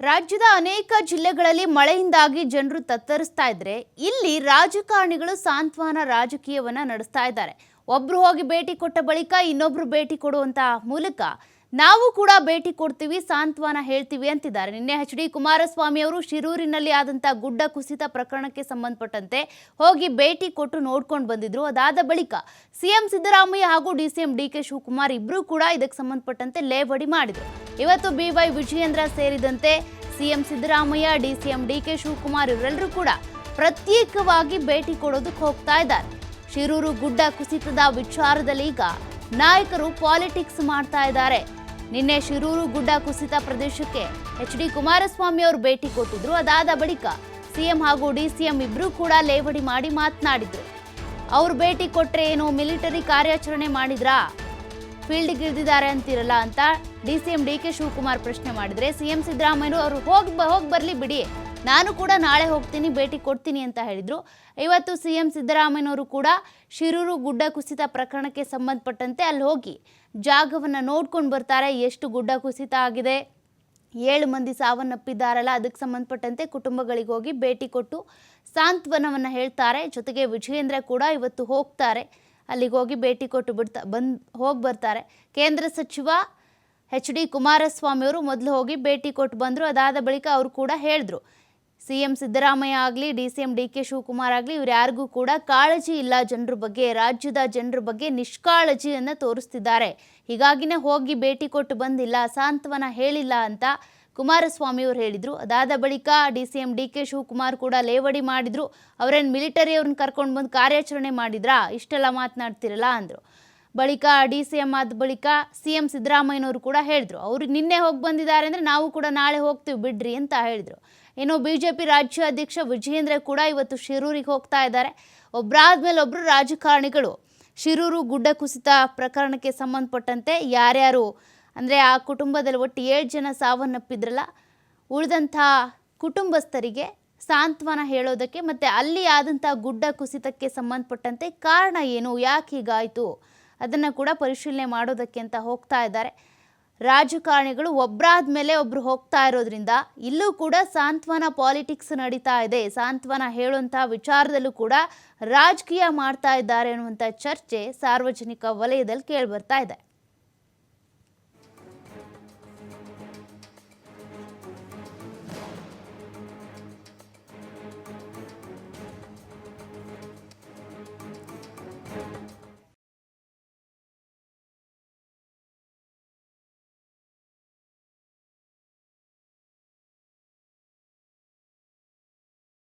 ರಾಜ್ಯದ ಅನೇಕ ಜಿಲ್ಲೆಗಳಲ್ಲಿ ಮಳೆಯಿಂದಾಗಿ ಜನರು ತತ್ತರಿಸ್ತಾ ಇದ್ರೆ ಇಲ್ಲಿ ರಾಜಕಾರಣಿಗಳು ಸಾಂತ್ವನ ರಾಜಕೀಯವನ್ನ ನಡೆಸ್ತಾ ಇದ್ದಾರೆ. ಒಬ್ರು ಹೋಗಿ ಭೇಟಿ ಕೊಟ್ಟ ಬಳಿಕ ಇನ್ನೊಬ್ರು ಭೇಟಿ ಕೊಡುವಂತ ಮೂಲಕ ನಾವು ಕೂಡ ಭೇಟಿ ಕೊಡ್ತೀವಿ, ಸಾಂತ್ವನ ಹೇಳ್ತೀವಿ ಅಂತಿದ್ದಾರೆ. ನಿನ್ನೆ ಎಚ್.ಡಿ. ಕುಮಾರಸ್ವಾಮಿ ಅವರು ಶಿರೂರಿನಲ್ಲಿ ಆದಂತ ಗುಡ್ಡ ಕುಸಿತ ಪ್ರಕರಣಕ್ಕೆ ಸಂಬಂಧಪಟ್ಟಂತೆ ಹೋಗಿ ಭೇಟಿ ಕೊಟ್ಟು ನೋಡ್ಕೊಂಡು ಬಂದಿದ್ರು. ಅದಾದ ಬಳಿಕ ಸಿಎಂ ಸಿದ್ದರಾಮಯ್ಯ ಹಾಗೂ ಡಿಸಿಎಂ ಡಿ.ಕೆ. ಶಿವಕುಮಾರ್ ಇಬ್ರು ಕೂಡ ಇದಕ್ಕೆ ಸಂಬಂಧಪಟ್ಟಂತೆ ಲೇವಡಿ ಮಾಡಿದ್ರು. ಇವತ್ತು ಬಿ.ವೈ. ವಿಜಯೇಂದ್ರ ಸೇರಿದಂತೆ ಸಿಎಂ ಸಿದ್ದರಾಮಯ್ಯ, ಡಿಸಿಎಂ ಡಿ.ಕೆ. ಶಿವಕುಮಾರ್ ಇವರೆಲ್ಲರೂ ಕೂಡ ಪ್ರತ್ಯೇಕವಾಗಿ ಭೇಟಿ ಕೊಡೋದಕ್ಕೆ ಹೋಗ್ತಾ ಇದ್ದಾರೆ. ಶಿರೂರು ಗುಡ್ಡ ಕುಸಿತದ ವಿಚಾರದಲ್ಲಿ ಈಗ ನಾಯಕರು ಪಾಲಿಟಿಕ್ಸ್ ಮಾಡ್ತಾ ಇದ್ದಾರೆ. ನಿನ್ನೆ ಶಿರೂರು ಗುಡ್ಡ ಕುಸಿತ ಪ್ರದೇಶಕ್ಕೆ ಎಚ್.ಡಿ. ಕುಮಾರಸ್ವಾಮಿ ಅವರು ಭೇಟಿ ಕೊಟ್ಟಿದ್ರು. ಅದಾದ ಬಳಿಕ ಸಿಎಂ ಹಾಗೂ ಡಿಸಿಎಂ ಇಬ್ರು ಕೂಡ ಲೇವಡಿ ಮಾಡಿ ಮಾತನಾಡಿದ್ರು. ಅವ್ರು ಭೇಟಿ ಕೊಟ್ರೆ ಏನು ಮಿಲಿಟರಿ ಕಾರ್ಯಾಚರಣೆ ಮಾಡಿದ್ರಾ, ಫೀಲ್ಡ್ಗೆ ಇಳಿದಿದ್ದಾರೆ ಅಂತಿರಲ್ಲ ಅಂತ ಡಿಸಿಎಂ ಡಿ.ಕೆ. ಶಿವಕುಮಾರ್ ಪ್ರಶ್ನೆ ಮಾಡಿದ್ರೆ, ಸಿಎಂ ಸಿದ್ದರಾಮಯ್ಯ ಅವರು ಹೋಗಿ ಬರ್ಲಿ ಬಿಡಿ, ನಾನು ಕೂಡ ನಾಳೆ ಹೋಗ್ತೀನಿ, ಭೇಟಿ ಕೊಡ್ತೀನಿ ಅಂತ ಹೇಳಿದ್ರು. ಇವತ್ತು ಸಿಎಂ ಸಿದ್ದರಾಮಯ್ಯನವರು ಕೂಡ ಶಿರೂರು ಗುಡ್ಡ ಕುಸಿತ ಪ್ರಕರಣಕ್ಕೆ ಸಂಬಂಧಪಟ್ಟಂತೆ ಅಲ್ಲಿ ಹೋಗಿ ಜಾಗವನ್ನು ನೋಡ್ಕೊಂಡು ಬರ್ತಾರೆ. ಎಷ್ಟು ಗುಡ್ಡ ಕುಸಿತ ಆಗಿದೆ, 7 ಮಂದಿ ಸಾವನ್ನಪ್ಪಿದ್ದಾರಲ್ಲ, ಅದಕ್ಕೆ ಸಂಬಂಧಪಟ್ಟಂತೆ ಕುಟುಂಬಗಳಿಗೆ ಹೋಗಿ ಭೇಟಿ ಕೊಟ್ಟು ಸಾಂತ್ವನವನ್ನು ಹೇಳ್ತಾರೆ. ಜೊತೆಗೆ ವಿಜಯೇಂದ್ರ ಕೂಡ ಇವತ್ತು ಹೋಗ್ತಾರೆ, ಅಲ್ಲಿಗೆ ಹೋಗಿ ಭೇಟಿ ಕೊಟ್ಟು ಹೋಗಿ ಬರ್ತಾರೆ. ಕೇಂದ್ರ ಸಚಿವ ಎಚ್.ಡಿ. ಕುಮಾರಸ್ವಾಮಿ ಅವರು ಮೊದಲು ಹೋಗಿ ಭೇಟಿ ಕೊಟ್ಟು ಬಂದರು. ಅದಾದ ಬಳಿಕ ಅವರು ಕೂಡ ಹೇಳಿದ್ರು, ಸಿಎಂ ಸಿದ್ದರಾಮಯ್ಯ ಆಗಲಿ, ಡಿಸಿಎಂ ಡಿ.ಕೆ. ಶಿವಕುಮಾರ್ ಆಗಲಿ, ಇವ್ರು ಯಾರಿಗೂ ಕೂಡ ಕಾಳಜಿ ಇಲ್ಲ ಜನರ ಬಗ್ಗೆ, ರಾಜ್ಯದ ಜನರ ಬಗ್ಗೆ ನಿಷ್ಕಾಳಜಿಯನ್ನು ತೋರಿಸ್ತಿದ್ದಾರೆ, ಹೀಗಾಗಿನೇ ಹೋಗಿ ಭೇಟಿ ಕೊಟ್ಟು ಬಂದಿಲ್ಲ, ಸಾಂತ್ವನ ಹೇಳಿಲ್ಲ ಅಂತ ಕುಮಾರಸ್ವಾಮಿ ಅವರು ಹೇಳಿದರು. ಅದಾದ ಬಳಿಕ ಡಿಸಿಎಂ ಡಿ.ಕೆ. ಶಿವಕುಮಾರ್ ಕೂಡ ಲೇವಡಿ ಮಾಡಿದ್ರು. ಅವರೇನು ಮಿಲಿಟರಿಯವ್ರನ್ನ ಕರ್ಕೊಂಡು ಬಂದು ಕಾರ್ಯಾಚರಣೆ ಮಾಡಿದ್ರಾ, ಇಷ್ಟೆಲ್ಲ ಮಾತನಾಡ್ತಿರಲ್ಲ ಅಂದರು. ಬಳಿಕ ಡಿಸಿಎಂ ಆದ ಬಳಿಕ ಸಿಎಂ ಸಿದ್ದರಾಮಯ್ಯನವರು ಕೂಡ ಹೇಳಿದ್ರು, ಅವರು ನಿನ್ನೆ ಹೋಗಿ ಬಂದಿದ್ದಾರೆ ಅಂದರೆ ನಾವು ಕೂಡ ನಾಳೆ ಹೋಗ್ತೀವಿ ಬಿಡ್ರಿ ಅಂತ ಹೇಳಿದರು. ಇನ್ನು ಬಿಜೆಪಿ ರಾಜ್ಯಾಧ್ಯಕ್ಷ ವಿಜಯೇಂದ್ರ ಕೂಡ ಇವತ್ತು ಶಿರೂರಿಗೆ ಹೋಗ್ತಾ ಇದ್ದಾರೆ. ಒಬ್ಬರಾದ್ಮೇಲೆ ಒಬ್ಬರು ರಾಜಕಾರಣಿಗಳು ಶಿರೂರು ಗುಡ್ಡ ಕುಸಿತ ಪ್ರಕರಣಕ್ಕೆ ಸಂಬಂಧಪಟ್ಟಂತೆ ಯಾರ್ಯಾರು ಅಂದರೆ ಆ ಕುಟುಂಬದಲ್ಲಿ ಒಟ್ಟು 7 ಜನ ಸಾವನ್ನಪ್ಪಿದ್ರಲ್ಲ, ಉಳಿದಂಥ ಕುಟುಂಬಸ್ಥರಿಗೆ ಸಾಂತ್ವನ ಹೇಳೋದಕ್ಕೆ ಮತ್ತು ಅಲ್ಲಿ ಆದಂಥ ಗುಡ್ಡ ಕುಸಿತಕ್ಕೆ ಸಂಬಂಧಪಟ್ಟಂತೆ ಕಾರಣ ಏನು, ಯಾಕೆ ಹೀಗಾಯಿತು ಅದನ್ನು ಕೂಡ ಪರಿಶೀಲನೆ ಮಾಡೋದಕ್ಕೆ ಅಂತ ಹೋಗ್ತಾ ಇದ್ದಾರೆ. ರಾಜಕಾರಣಿಗಳು ಒಬ್ಬರಾದ ಮೇಲೆ ಒಬ್ಬರು ಹೋಗ್ತಾ ಇರೋದ್ರಿಂದ ಇಲ್ಲೂ ಕೂಡ ಸಾಂತ್ವನ ಪಾಲಿಟಿಕ್ಸ್ ನಡೀತಾ ಇದೆ. ಸಾಂತ್ವನ ಹೇಳುವಂಥ ವಿಚಾರದಲ್ಲೂ ಕೂಡ ರಾಜಕೀಯ ಮಾಡ್ತಾ ಇದ್ದಾರೆ ಅನ್ನುವಂಥ ಚರ್ಚೆ ಸಾರ್ವಜನಿಕ ವಲಯದಲ್ಲಿ ಕೇಳಿಬರ್ತಾ ಇದೆ.